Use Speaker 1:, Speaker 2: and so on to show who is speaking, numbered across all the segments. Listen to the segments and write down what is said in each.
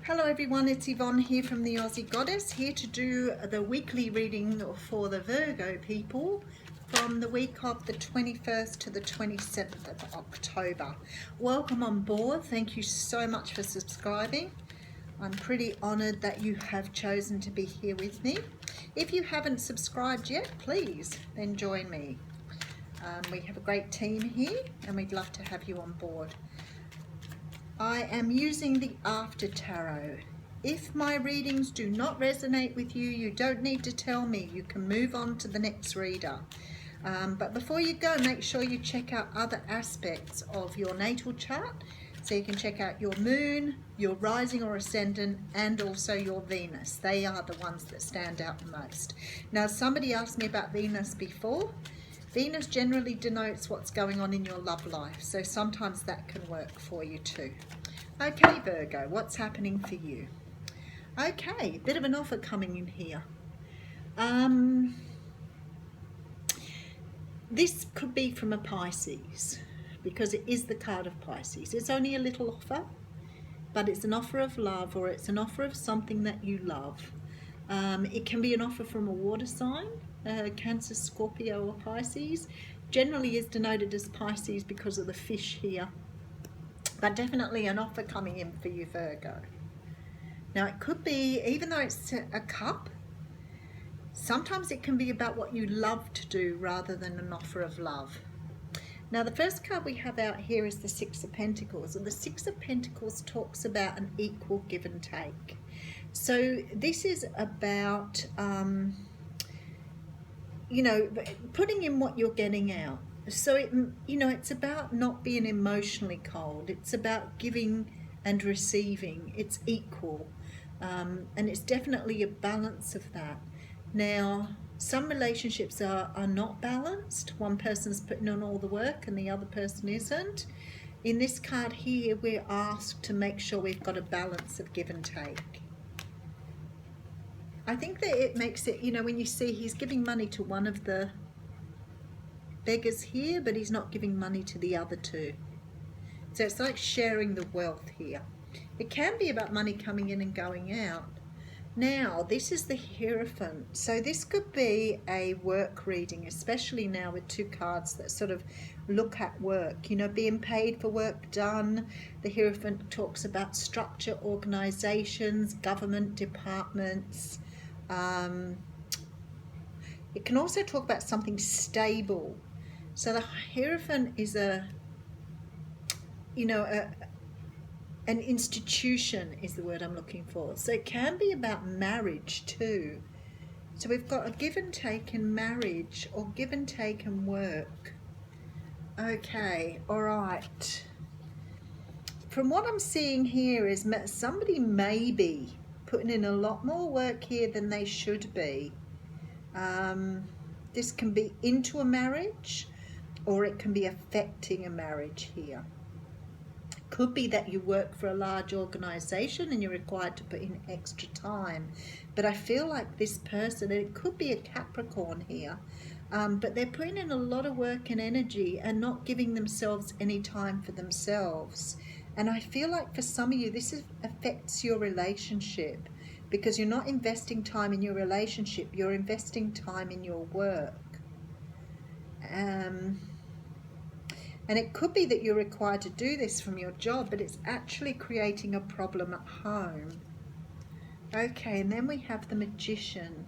Speaker 1: Hello everyone, it's Yvonne here from the Aussie Goddess, here to do the weekly reading for the Virgo people from the week of the 21st to the 27th of October. Welcome on board. Thank you so much for subscribing. I'm pretty honoured that you have chosen to be here with me. If you haven't subscribed yet, please then join me. We have a great team here and we'd love to have you on board. I am using the After Tarot. If my readings do not resonate with you, you don't need to tell me. You can move on to the next reader. But before you go, make sure you check out other aspects of your natal chart. So you can check out your moon, your rising or ascendant, and also your Venus. They are the ones that stand out the most. Now, somebody asked me about Venus before. Venus generally denotes what's going on in your love life, so sometimes that can work for you too. Okay, Virgo, what's happening for you? Okay, bit of an offer coming in here. This could be from a Pisces, because it is the card of Pisces. It's only a little offer, but it's an offer of love, or it's an offer of something that you love. It can be an offer from a water sign, Cancer, Scorpio or Pisces. Generally is denoted as Pisces because of the fish here, but definitely an offer coming in for you, Virgo. Now it could be, even though it's a cup, sometimes it can be about what you love to do rather than an offer of love. Now the first card we have out here is the Six of Pentacles, and the Six of Pentacles talks about an equal give and take. So this is about putting in what you're getting out. So it's about not being emotionally cold. It's about giving and receiving. It's equal, and it's definitely a balance of that. Now, some relationships are not balanced. One person's putting in all the work and the other person isn't. In this card here, we're asked to make sure we've got a balance of give and take. I think that it makes it, when you see he's giving money to one of the beggars here, but he's not giving money to the other two. So it's like sharing the wealth here. It can be about money coming in and going out. Now, this is the Hierophant. So this could be a work reading, especially now with two cards that sort of look at work, being paid for work done. The Hierophant talks about structure, organizations, government departments. It can also talk about something stable. So the Hierophant is an institution is the word I'm looking for. So it can be about marriage too. So we've got a give and take in marriage, or give and take in work. Okay, all right. From what I'm seeing here is somebody may be putting in a lot more work here than they should be. This can be into a marriage, or it can be affecting a marriage here. Could be that you work for a large organization and you're required to put in extra time. But I feel like this person, it could be a Capricorn here, but they're putting in a lot of work and energy and not giving themselves any time for themselves. And I feel like for some of you, this affects your relationship, because you're not investing time in your relationship, you're investing time in your work. And it could be that you're required to do this from your job, but it's actually creating a problem at home. Okay, and then we have the Magician.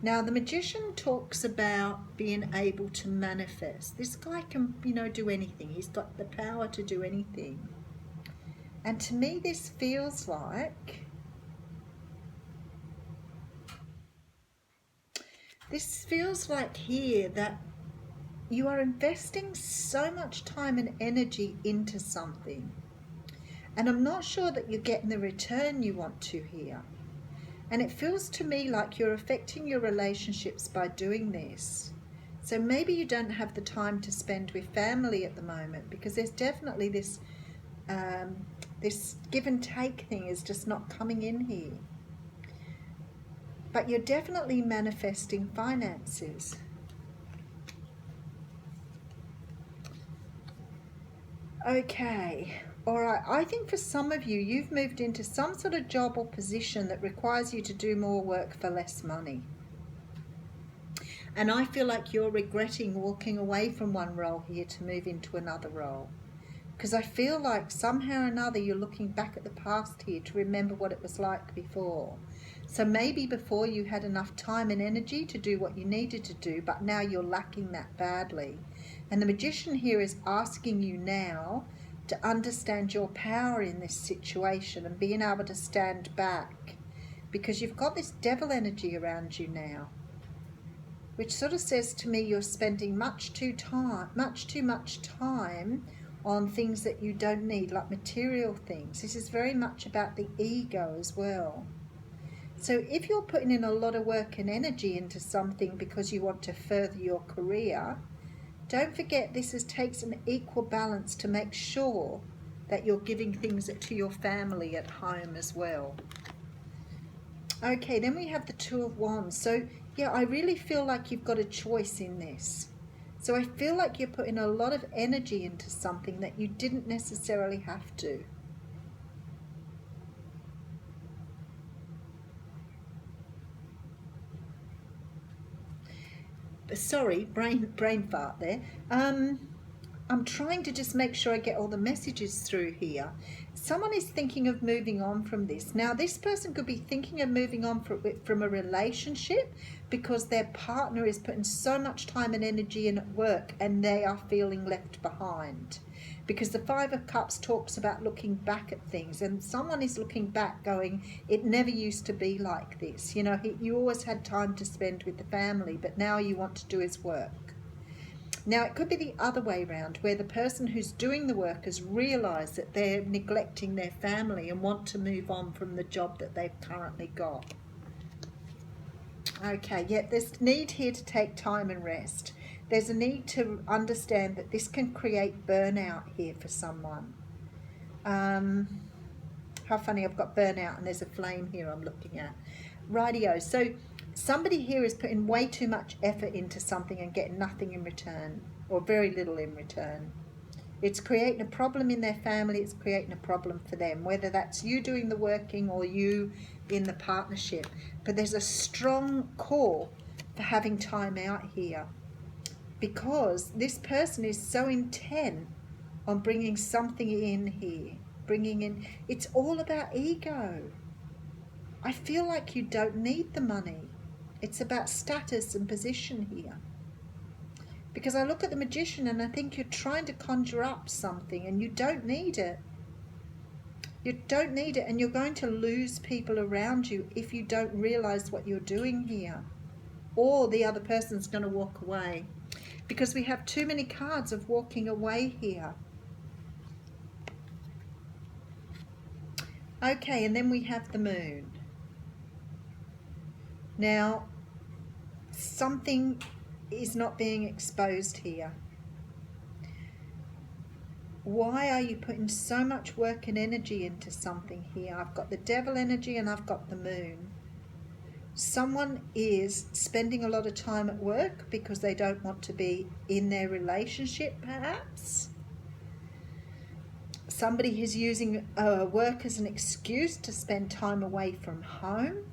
Speaker 1: Now, the Magician talks about being able to manifest. This guy can, do anything. He's got the power to do anything. And to me, this feels like here that you are investing so much time and energy into something, and I'm not sure that you're getting the return you want to here. And it feels to me like you're affecting your relationships by doing this. So maybe you don't have the time to spend with family at the moment, because there's definitely this give and take thing is just not coming in here. But you're definitely manifesting finances. Okay, All right, I think for some of you, you've moved into some sort of job or position that requires you to do more work for less money. And I feel like you're regretting walking away from one role here to move into another role. Because I feel like somehow or another you're looking back at the past here to remember what it was like before. So maybe before you had enough time and energy to do what you needed to do, but now you're lacking that badly. And the Magician here is asking you now to understand your power in this situation and being able to stand back, because you've got this devil energy around you now, which sort of says to me you're spending much too much time on things that you don't need, like material things. This is very much about the ego as well. So if you're putting in a lot of work and energy into something because you want to further your career, don't forget this takes an equal balance to make sure that you're giving things to your family at home as well. Okay, then we have the Two of Wands. So yeah, I really feel like you've got a choice in this. So I feel like you're putting a lot of energy into something that you didn't necessarily have to. Sorry, brain fart there. I'm trying to just make sure I get all the messages through here. Someone is thinking of moving on from this. Now, this person could be thinking of moving on from a relationship because their partner is putting so much time and energy in at work and they are feeling left behind. Because the Five of Cups talks about looking back at things, and someone is looking back going, it never used to be like this. You know, you always had time to spend with the family, but now you want to do his work. Now, it could be the other way around, where the person who's doing the work has realised that they're neglecting their family and want to move on from the job that they've currently got. Okay, yeah, there's need here to take time and rest. There's a need to understand that this can create burnout here for someone. How funny, I've got burnout and there's a flame here I'm looking at. Rightio, so somebody here is putting way too much effort into something and getting nothing in return, or very little in return. It's creating a problem in their family, it's creating a problem for them, whether that's you doing the working or you in the partnership. But there's a strong call for having time out here, because this person is so intent on bringing something in here, it's all about ego. I feel like you don't need the money. It's about status and position here. Because I look at the Magician and I think you're trying to conjure up something and you don't need it. You don't need it, and you're going to lose people around you if you don't realise what you're doing here. Or the other person's going to walk away. Because we have too many cards of walking away here. Okay, and then we have the Moon. Now, something is not being exposed here. Why are you putting so much work and energy into something here? I've got the Devil energy and I've got the Moon. Someone is spending a lot of time at work because they don't want to be in their relationship, perhaps. Somebody is using work as an excuse to spend time away from home.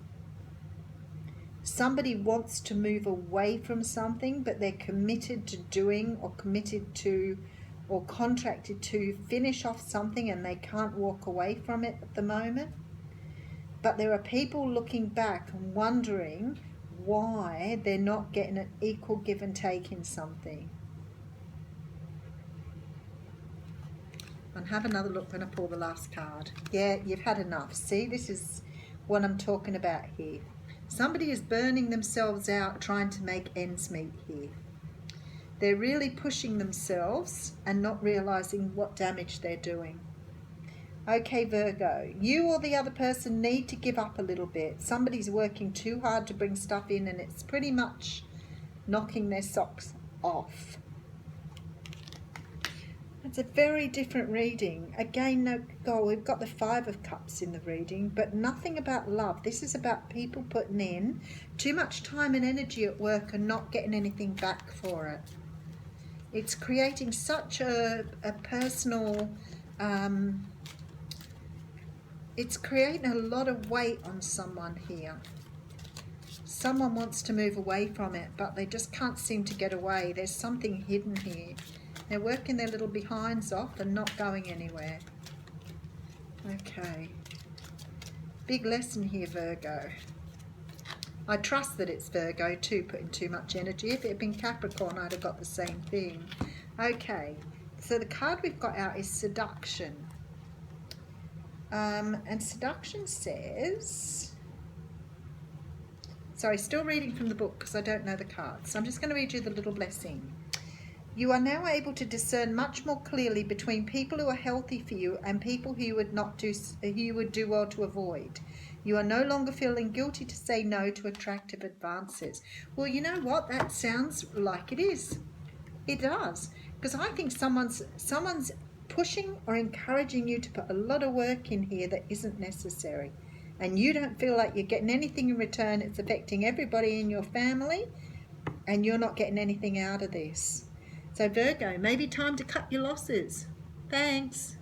Speaker 1: Somebody wants to move away from something, but they're committed to doing or contracted to finish off something and they can't walk away from it at the moment. But there are people looking back and wondering why they're not getting an equal give and take in something. And have another look when I pull the last card. Yeah, you've had enough. See, this is what I'm talking about here. Somebody is burning themselves out trying to make ends meet here. They're really pushing themselves and not realising what damage they're doing. Okay, Virgo, you or the other person need to give up a little bit. Somebody's working too hard to bring stuff in and it's pretty much knocking their socks off. It's a very different reading. Again, we've got the Five of Cups in the reading, but nothing about love. This is about people putting in too much time and energy at work and not getting anything back for it. It's creating such a personal it's creating a lot of weight on someone here. Someone wants to move away from it, but they just can't seem to get away. There's something hidden here. They're working their little behinds off and not going anywhere. Okay. Big lesson here, Virgo. I trust that it's Virgo too, putting too much energy. If it had been Capricorn, I'd have got the same thing. Okay, so the card we've got out is Seduction. And Seduction says... Sorry, still reading from the book because I don't know the cards. So I'm just going to read you the little blessing. You are now able to discern much more clearly between people who are healthy for you and people who you would do well to avoid. You are no longer feeling guilty to say no to attractive advances. Well, you know what? That sounds like it is. It does. Because I think someone's pushing or encouraging you to put a lot of work in here that isn't necessary. And you don't feel like you're getting anything in return. It's affecting everybody in your family and you're not getting anything out of this. So Virgo, maybe time to cut your losses. Thanks.